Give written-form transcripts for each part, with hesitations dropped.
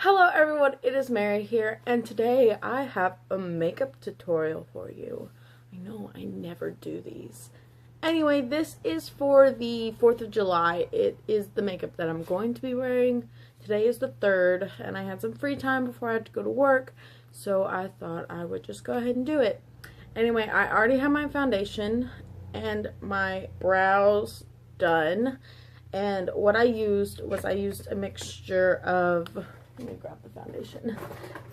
Hello everyone, it is Mary here, and today I have a makeup tutorial for you. I know, I never do these. Anyway, this is for the 4th of July. It is the makeup that I'm going to be wearing. Today is the 3rd, and I had some free time before I had to go to work, so I thought I would just go ahead and do it. Anyway, I already have my foundation and my brows done, and what I used was a mixture of... Let me grab the foundation.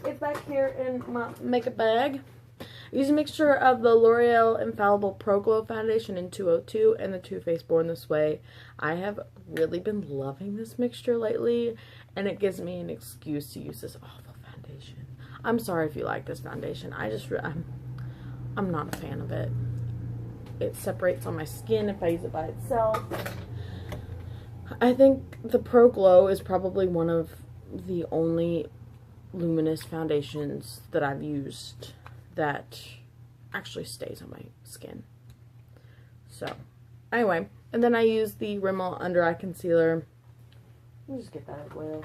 It's back here in my makeup bag. I use a mixture of the L'Oreal Infallible Pro Glow Foundation in 202 and the Too Faced Born This Way. I have really been loving this mixture lately, and it gives me an excuse to use this awful foundation. I'm sorry if you like this foundation. I'm not a fan of it. It separates on my skin if I use it by itself. I think the Pro Glow is probably one of the only luminous foundations that I've used that actually stays on my skin. So, anyway, and then I use the Rimmel Under Eye Concealer. Let me just get that out of the way.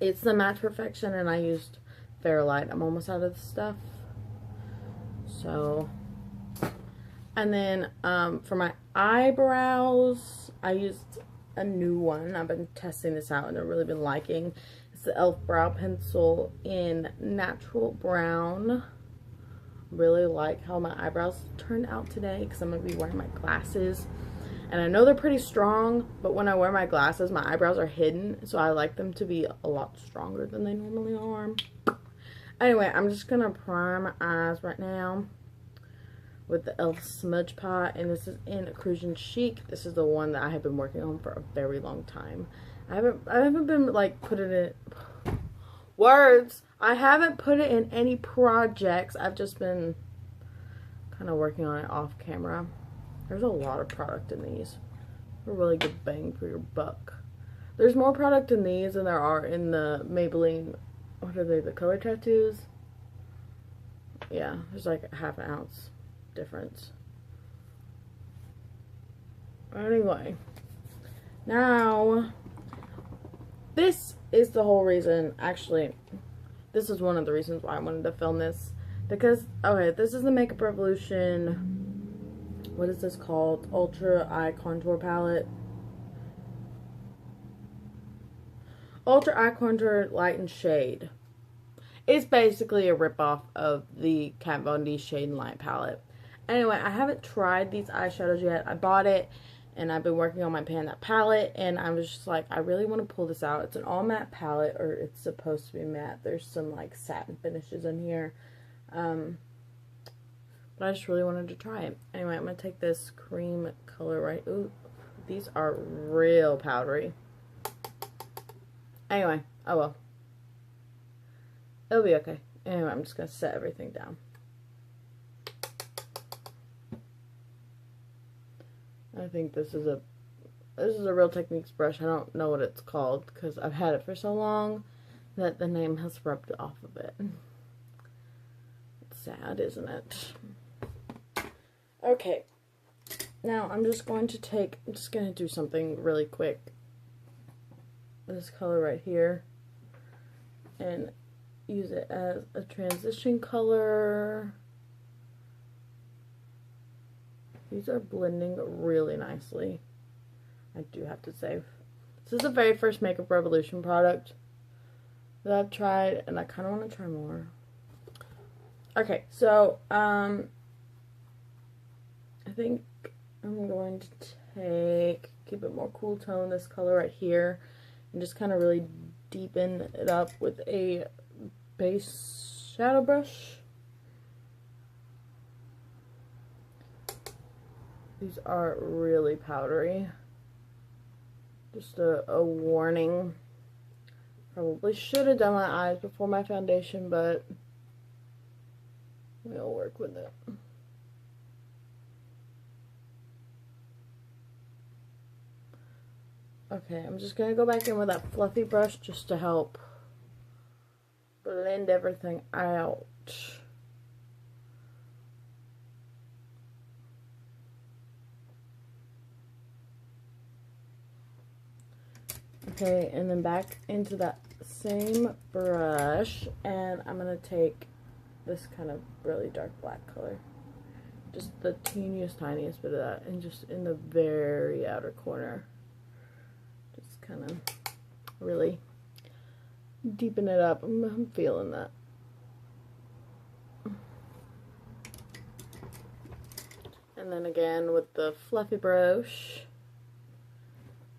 It's the Match Perfection, and I used Fairlight. I'm almost out of the stuff. So, and then for my eyebrows, I used a new one. I've been testing this out and I've really been liking. It's the e.l.f. Brow Pencil in Natural Brown. Really like how my eyebrows turned out today because I'm going to be wearing my glasses. And I know they're pretty strong, but when I wear my glasses, my eyebrows are hidden. So I like them to be a lot stronger than they normally are. Anyway, I'm just going to prime my eyes right now with the e.l.f. Smudge Pot, and this is in Cruisin' Chic. This is the one that I have been working on for a very long time. I haven't been like putting it words. I haven't put it in any projects. I've just been kind of working on it off camera. There's a lot of product in these. A really good bang for your buck. There's more product in these than there are in the Maybelline. What are they? The color tattoos? Yeah, there's like a half an ounce difference. Anyway, now this is the whole reason, actually this is one of the reasons why I wanted to film this, because okay, this is the Makeup Revolution, what is this called, Ultra Eye Contour Palette. Ultra Eye Contour Light and Shade. It's basically a ripoff of the Kat Von D Shade and Light palette. Anyway, I haven't tried these eyeshadows yet. I bought it, and I've been working on my Pan That palette, and I was just like, I really want to pull this out. It's an all matte palette, or it's supposed to be matte. There's some, like, satin finishes in here. But I just really wanted to try it. Anyway, I'm going to take this cream color right... Ooh, these are real powdery. Anyway, oh well. It'll be okay. Anyway, I'm just going to set everything down. I think this is a Real Techniques brush. I don't know what it's called because I've had it for so long that the name has rubbed off a bit. It's sad, isn't it? Okay. Now I'm just going to do something really quick. This color right here, and use it as a transition color. These are blending really nicely, I do have to say. This is the very first Makeup Revolution product that I've tried, and I kind of want to try more. Okay, so, I think I'm going to keep it more cool tone, this color right here, and just kind of really deepen it up with a base shadow brush. These are really powdery. Just a warning. Probably should have done my eyes before my foundation, but we'll work with it. Okay, I'm just going to go back in with that fluffy brush just to help blend everything out. Okay, and then back into that same brush, and I'm going to take this kind of really dark black color. Just the teeniest, tiniest bit of that, and just in the very outer corner. Just kind of really deepen it up. I'm feeling that. And then again with the fluffy brush,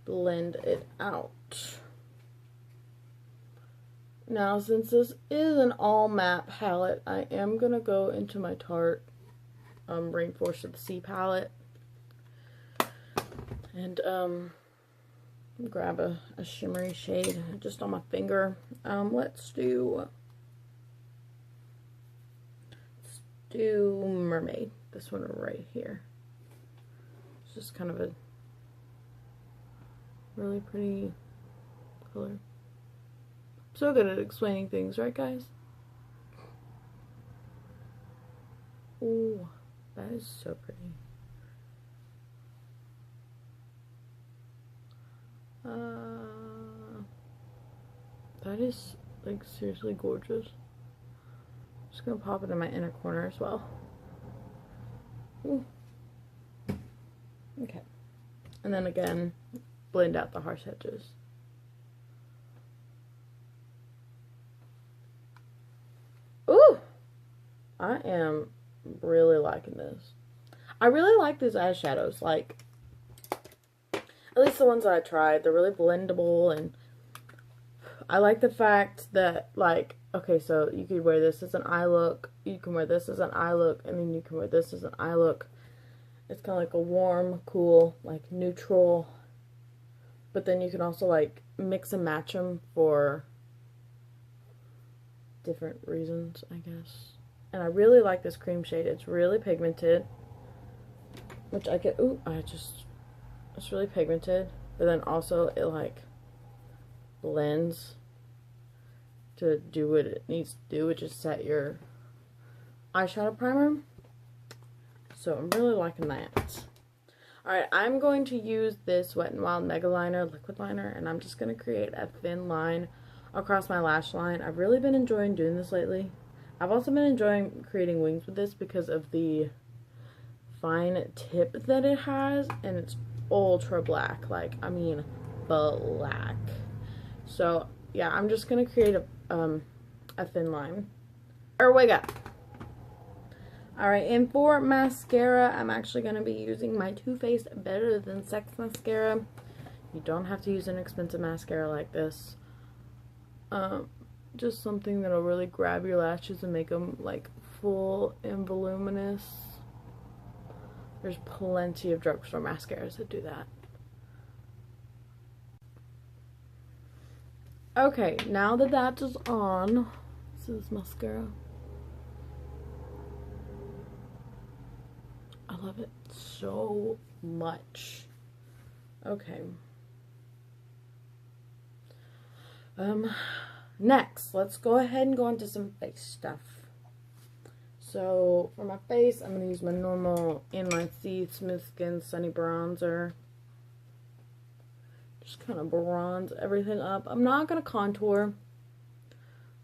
blend it out. Now, since this is an all matte palette, I am going to go into my Tarte Rainforest of the Sea palette and grab a shimmery shade just on my finger. Let's do Mermaid. This one right here. It's just kind of a really pretty color. So good at explaining things, right, guys? Ooh, that is so pretty. That is, like, seriously gorgeous. I'm just gonna pop it in my inner corner as well. Ooh. Okay. And then again, blend out the harsh edges. Ooh! I am really liking this. I really like these eyeshadows. Like, at least the ones that I tried. They're really blendable, and I like the fact that, like, okay, so you could wear this as an eye look, you can wear this as an eye look, and then you can wear this as an eye look. It's kind of like a warm, cool, like, neutral, but then you can also, like, mix and match them for different reasons, I guess. And I really like this cream shade. It's really pigmented, which I get, ooh, it's really pigmented, but then also it, like, blends to do what it needs to do, which is set your eyeshadow primer. So I'm really liking that. Alright, I'm going to use this Wet n Wild Mega Liner liquid liner, and I'm just going to create a thin line across my lash line. I've really been enjoying doing this lately. I've also been enjoying creating wings with this because of the fine tip that it has, and it's ultra black. Like, I mean, black. So, yeah, I'm just going to create a thin line. Or wig up. Alright, and for mascara, I'm actually going to be using my Too Faced Better Than Sex mascara. You don't have to use an expensive mascara like this. Just something that'll really grab your lashes and make them, like, full and voluminous. There's plenty of drugstore mascaras that do that. Okay, now that that is on, this is mascara. I love it so much. Okay. Next, let's go ahead and go into some face stuff. So, for my face, I'm going to use my normal NYC Smooth Skin Sunny Bronzer. Just kind of bronze everything up. I'm not going to contour,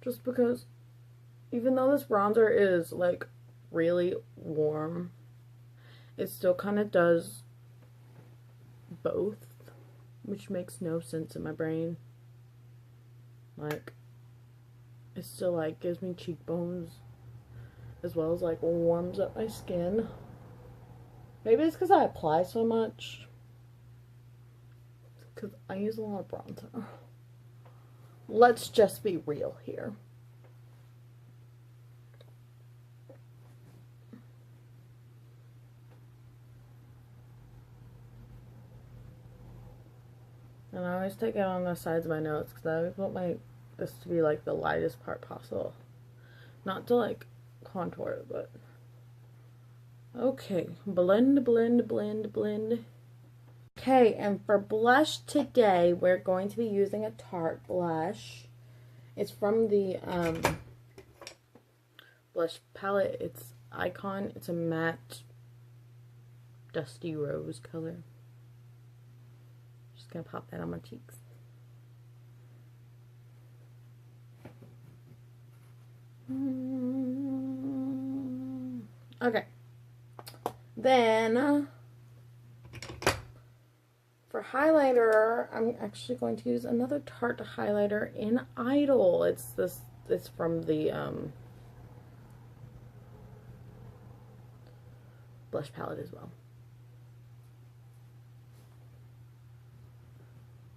just because even though this bronzer is, like, really warm, it still kind of does both, which makes no sense in my brain. Like, it still, like, gives me cheekbones, as well as, like, warms up my skin. Maybe it's because I apply so much, because I use a lot of bronzer. Let's just be real here. And I always take it on the sides of my nose, because I always want this to be, like, the lightest part possible. Not to, like, contour it, but... Okay, blend, blend, blend, blend. Okay, and for blush today, we're going to be using a Tarte blush. It's from the blush palette. It's Icon. It's a matte, dusty rose color. Just gonna pop that on my cheeks. Okay. Then, for highlighter, I'm actually going to use another Tarte highlighter in Idol. It's from the blush palette as well.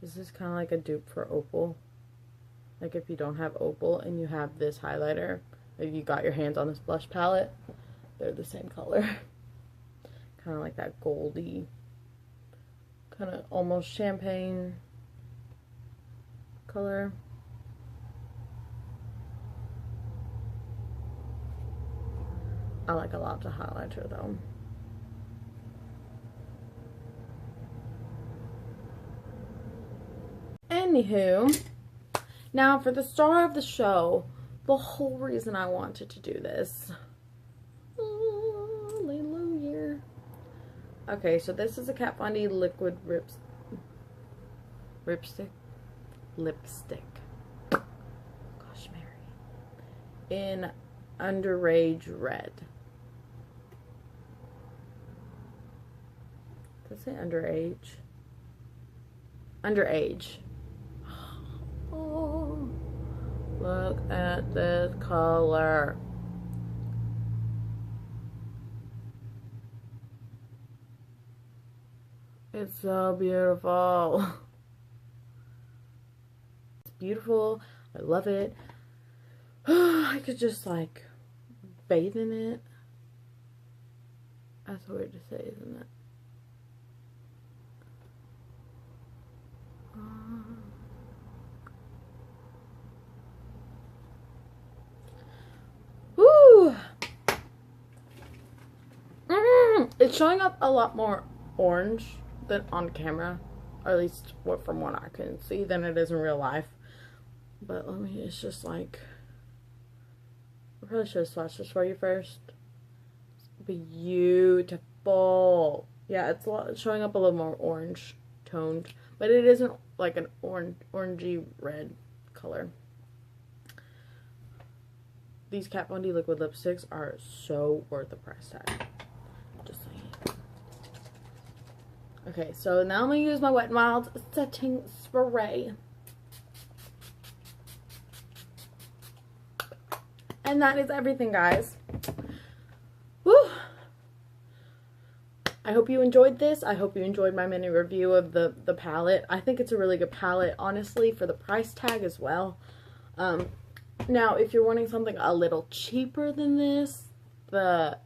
This is kind of like a dupe for Opal. Like if you don't have Opal and you have this highlighter, if you got your hands on this blush palette, they're the same color. Kind of like that goldy, kind of almost champagne color. I like a lot of highlighter though. Anywho, now for the star of the show, the whole reason I wanted to do this. Hallelujah. Okay, so this is a Kat Von D liquid lipstick. Gosh, Mary. In Underage Red. Does it say underage? Underage. Oh, look at this color. It's so beautiful. It's beautiful. I love it. I could just like bathe in it. That's weird to say, isn't it? It's showing up a lot more orange than on camera, or at least from what I can see, than it is in real life. But let me, it's just like, I probably should have swatched this for you first. It's beautiful. Yeah, it's showing up a little more orange toned, but it isn't like an orangey red color. These Kat Von D liquid lipsticks are so worth the price tag. Just saying. Okay, so now I'm going to use my Wet n Wild setting spray. And that is everything, guys. Woo! I hope you enjoyed this. I hope you enjoyed my mini review of the palette. I think it's a really good palette, honestly, for the price tag as well. Now, if you're wanting something a little cheaper than this, the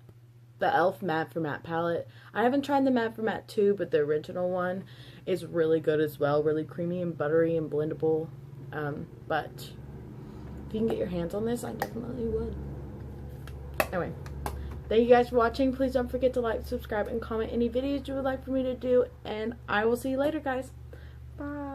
e.l.f. Matte for Matte palette. I haven't tried the Matte for Matte 2, but the original one is really good as well. Really creamy and buttery and blendable. But if you can get your hands on this, I definitely would. Anyway, thank you guys for watching. Please don't forget to like, subscribe, and comment any videos you would like for me to do. And I will see you later, guys. Bye.